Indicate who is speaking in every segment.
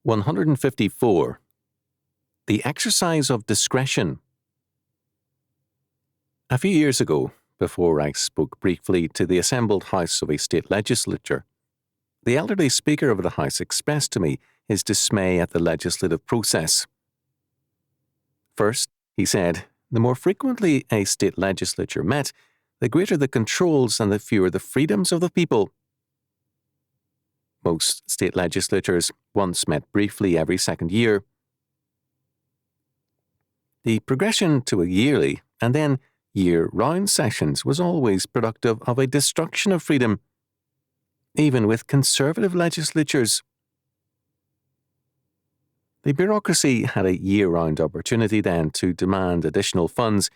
Speaker 1: 154. The exercise of discretion. A few years ago, before I spoke briefly to the assembled House of a state legislature, the elderly Speaker of the House expressed to me his dismay at the legislative process. First, he said, the more frequently a state legislature met, the greater the controls and the fewer the freedoms of the people. Most state legislatures once met briefly every second year. The progression to a yearly and then year-round sessions was always productive of a destruction of freedom, even with conservative legislatures. The bureaucracy had a year-round opportunity then to demand additional funds,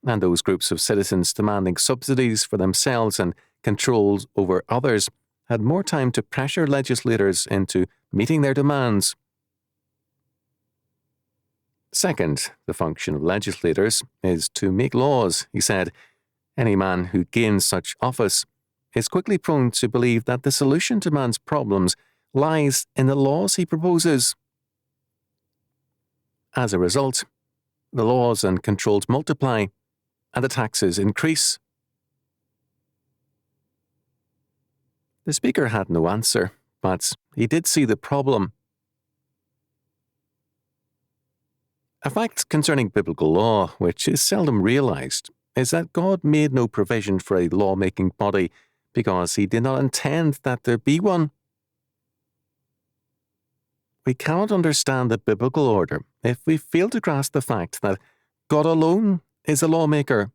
Speaker 1: and those groups of citizens demanding subsidies for themselves and controls over others had more time to pressure legislators into meeting their demands. Second, the function of legislators is to make laws, he said. Any man who gains such office is quickly prone to believe that the solution to man's problems lies in the laws he proposes. As a result, the laws and controls multiply, and the taxes increase. The Speaker had no answer, but he did see the problem. A fact concerning biblical law, which is seldom realized, is that God made no provision for a law-making body because he did not intend that there be one. We cannot understand the biblical order if we fail to grasp the fact that God alone is a lawmaker.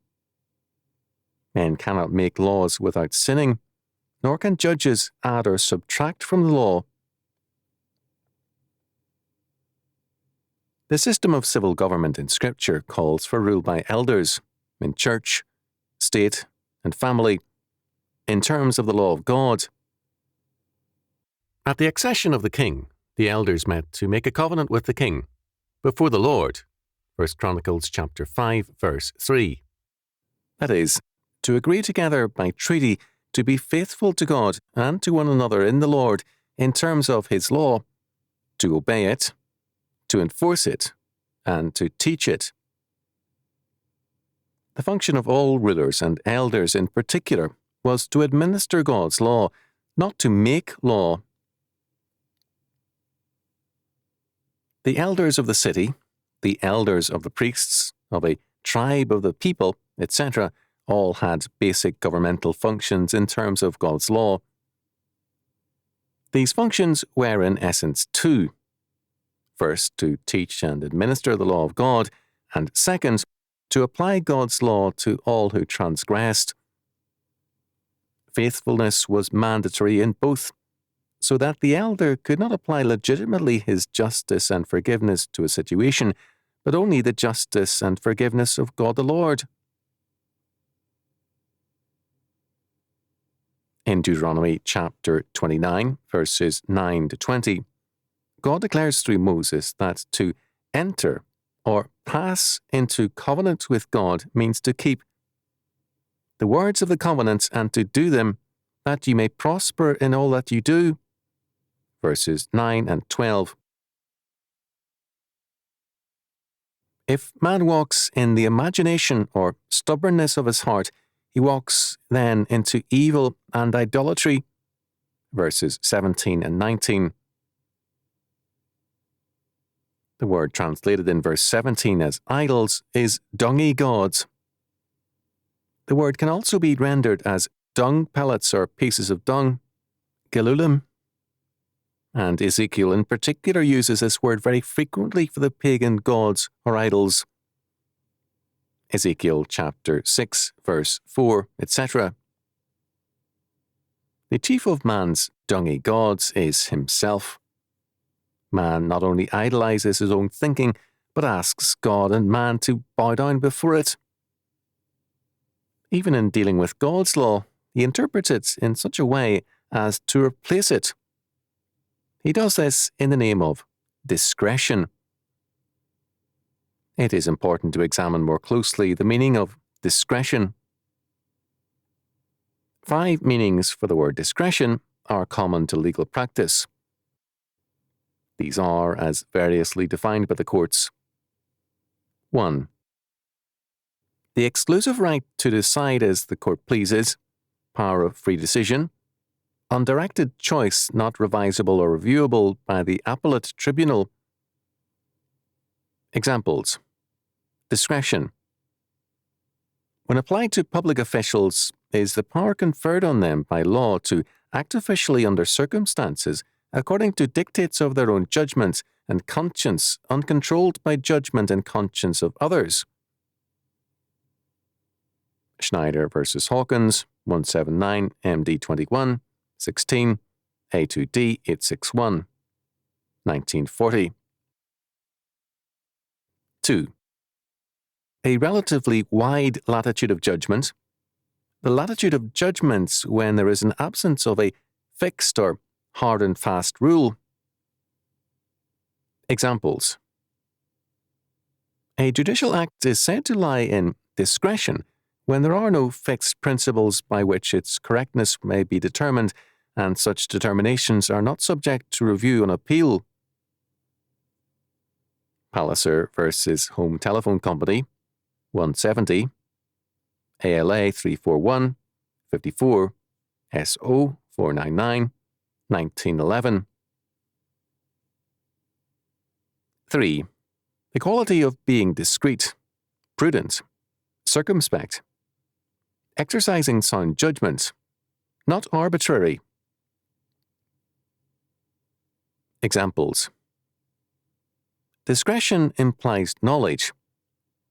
Speaker 1: Men cannot make laws without sinning, nor can judges add or subtract from the law. The system of civil government in Scripture calls for rule by elders, in church, state, and family, in terms of the law of God. At the accession of the king, the elders met to make a covenant with the king, before the Lord, 1 Chronicles chapter 5, verse 3. That is, to agree together by treaty to be faithful to God and to one another in the Lord in terms of his law, to obey it, to enforce it, and to teach it. The function of all rulers and elders in particular was to administer God's law, not to make law. The elders of the city, the elders of the priests, of a tribe of the people, etc., all had basic governmental functions in terms of God's law. These functions were in essence two. First, to teach and administer the law of God, and second, to apply God's law to all who transgressed. Faithfulness was mandatory in both, so that the elder could not apply legitimately his justice and forgiveness to a situation, but only the justice and forgiveness of God the Lord. In Deuteronomy chapter 29, verses 9 to 20, God declares through Moses that to enter or pass into covenant with God means to keep the words of the covenant and to do them, that you may prosper in all that you do. Verses 9 and 12. If man walks in the imagination or stubbornness of his heart, he walks then into evil and idolatry. Verses 17 and 19. The word translated in verse 17 as idols is dungy gods. The word can also be rendered as dung pellets or pieces of dung, gelulim. And Ezekiel in particular uses this word very frequently for the pagan gods or idols. Ezekiel chapter 6, verse 4, etc. The chief of man's dungy gods is himself. Man not only idolizes his own thinking, but asks God and man to bow down before it. Even in dealing with God's law, he interprets it in such a way as to replace it. He does this in the name of discretion. It is important to examine more closely the meaning of discretion. 5 meanings for the word discretion are common to legal practice. These are as variously defined by the courts. 1. The exclusive right to decide as the court pleases, power of free decision, undirected choice not revisable or reviewable by the appellate tribunal. Examples. Discretion. When applied to public officials, is the power conferred on them by law to act officially under circumstances according to dictates of their own judgment and conscience, uncontrolled by judgment and conscience of others. Schneider v. Hawkins, 179 MD 21, 16, A2D 861, 1940. 2. A relatively wide latitude of judgment. The latitude of judgments when there is an absence of a fixed or hard and fast rule. Examples. A judicial act is said to lie in discretion when there are no fixed principles by which its correctness may be determined, and such determinations are not subject to review on appeal. Palliser v. Home Telephone Company, 170, ALA 341, 54, SO 499, 1911. 3. The quality of being discreet, prudent, circumspect, exercising sound judgment, not arbitrary. Examples. Discretion implies knowledge,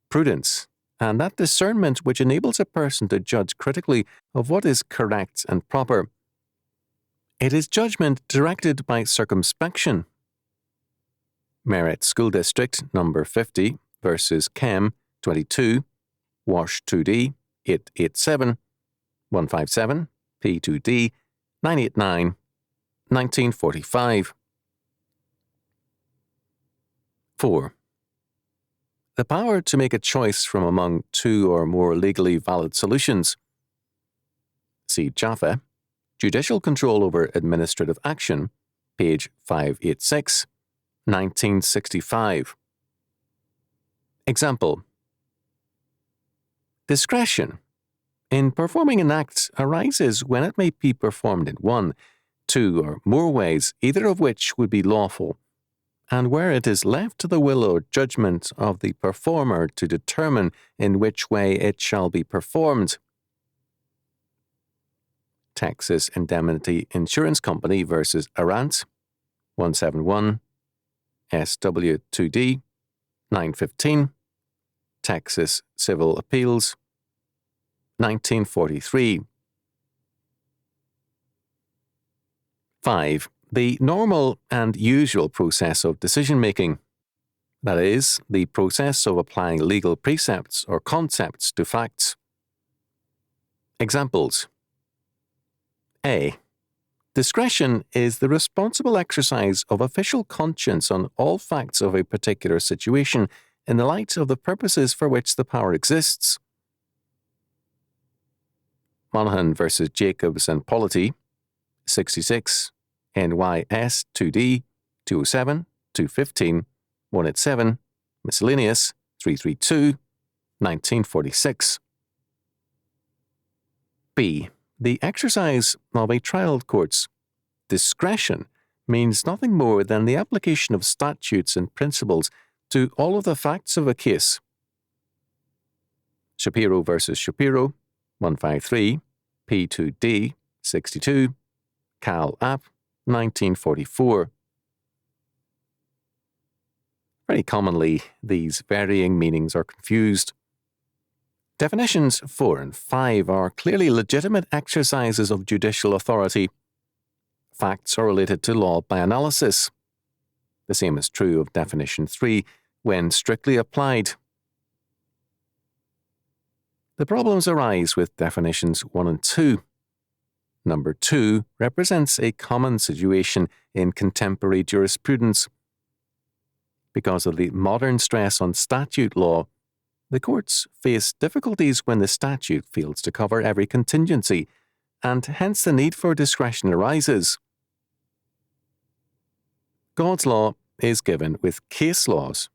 Speaker 1: prudence, and that discernment which enables a person to judge critically of what is correct and proper. It is judgment directed by circumspection. Merritt School District No. 50 versus Chem 22, Wash 2D 887, 157, P2D 989, 1945. 4. The power to make a choice from among two or more legally valid solutions. See Jaffa, Judicial Control over Administrative Action, page 586, 1965. Example. Discretion in performing an act arises when it may be performed in one, two, or more ways, either of which would be lawful, and where it is left to the will or judgment of the performer to determine in which way it shall be performed. Texas Indemnity Insurance Company v. Arant, 171, SW2D, 915, Texas Civil Appeals, 1943. 5. The normal and usual process of decision-making, that is, the process of applying legal precepts or concepts to facts. Examples. A. Discretion is the responsible exercise of official conscience on all facts of a particular situation in the light of the purposes for which the power exists. Monaghan v. Jacobs and Polity, 66, NYS 2D, 207, 215, 187, Miscellaneous, 332, 1946. B. The exercise of a trial court's discretion means nothing more than the application of statutes and principles to all of the facts of a case. Shapiro v. Shapiro, 153, P2D, 62, Cal App, 1944. Very commonly, these varying meanings are confused. Definitions 4 and 5 are clearly legitimate exercises of judicial authority. Facts are related to law by analysis. The same is true of definition 3 when strictly applied. The problems arise with definitions 1 and 2. Number 2 represents a common situation in contemporary jurisprudence. Because of the modern stress on statute law, the courts face difficulties when the statute fails to cover every contingency, and hence the need for discretion arises. God's law is given with case laws,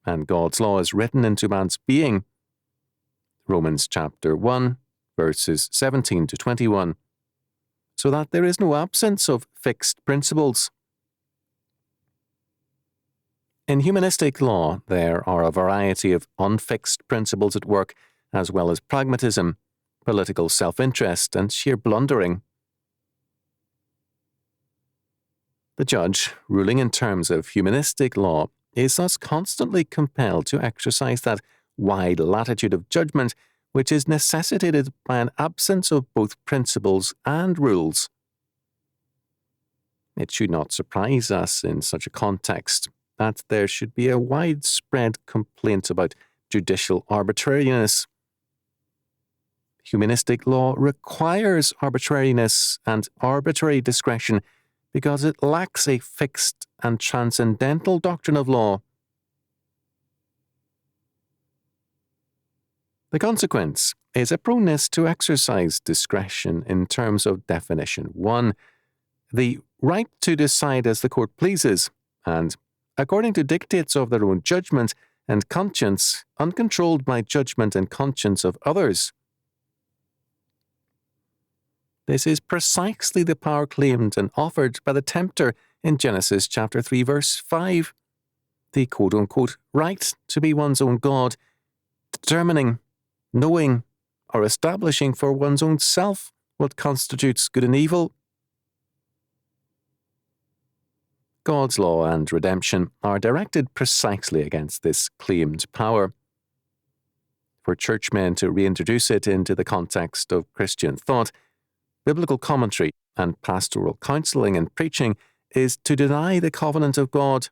Speaker 1: and God's law is written into man's being. Romans chapter 1, verses 17 to 21. So that there is no absence of fixed principles. In humanistic law, there are a variety of unfixed principles at work, as well as pragmatism, political self-interest, and sheer blundering. The judge, ruling in terms of humanistic law, is thus constantly compelled to exercise that wide latitude of judgment which is necessitated by an absence of both principles and rules. It should not surprise us in such a context that there should be a widespread complaint about judicial arbitrariness. Humanistic law requires arbitrariness and arbitrary discretion because it lacks a fixed and transcendental doctrine of law. The consequence is a proneness to exercise discretion in terms of definition 1, the right to decide as the court pleases, and, according to dictates of their own judgment and conscience, uncontrolled by judgment and conscience of others. This is precisely the power claimed and offered by the tempter in Genesis chapter 3, verse 5, the quote-unquote right to be one's own God, determining, knowing, or establishing for one's own self what constitutes good and evil. God's law and redemption are directed precisely against this claimed power. For churchmen to reintroduce it into the context of Christian thought, biblical commentary, and pastoral counseling and preaching is to deny the covenant of God.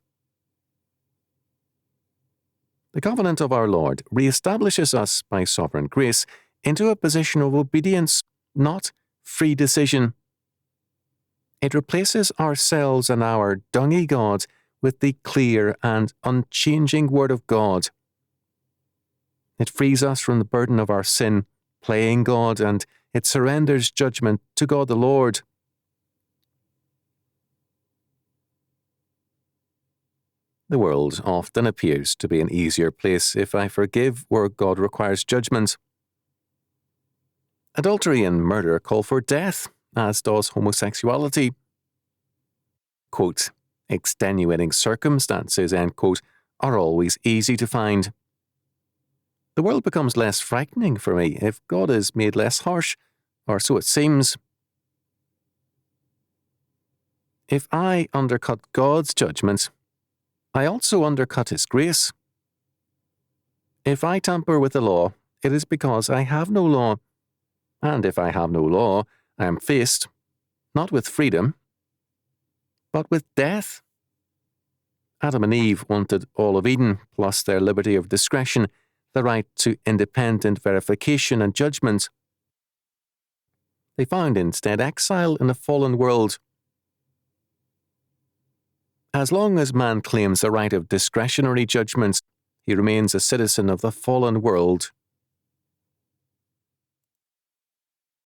Speaker 1: The covenant of our Lord reestablishes us by sovereign grace into a position of obedience, not free decision. It replaces ourselves and our dungy God with the clear and unchanging Word of God. It frees us from the burden of our sin, playing God, and it surrenders judgment to God the Lord. The world often appears to be an easier place if I forgive where God requires judgment. Adultery and murder call for death, as does homosexuality. Quote, extenuating circumstances, end quote, are always easy to find. The world becomes less frightening for me if God is made less harsh, or so it seems. If I undercut God's judgment, I also undercut His grace. If I tamper with the law, it is because I have no law. And if I have no law, I am faced, not with freedom, but with death. Adam and Eve wanted all of Eden, plus their liberty of discretion, the right to independent verification and judgment. They found instead exile in a fallen world. As long as man claims the right of discretionary judgments, he remains a citizen of the fallen world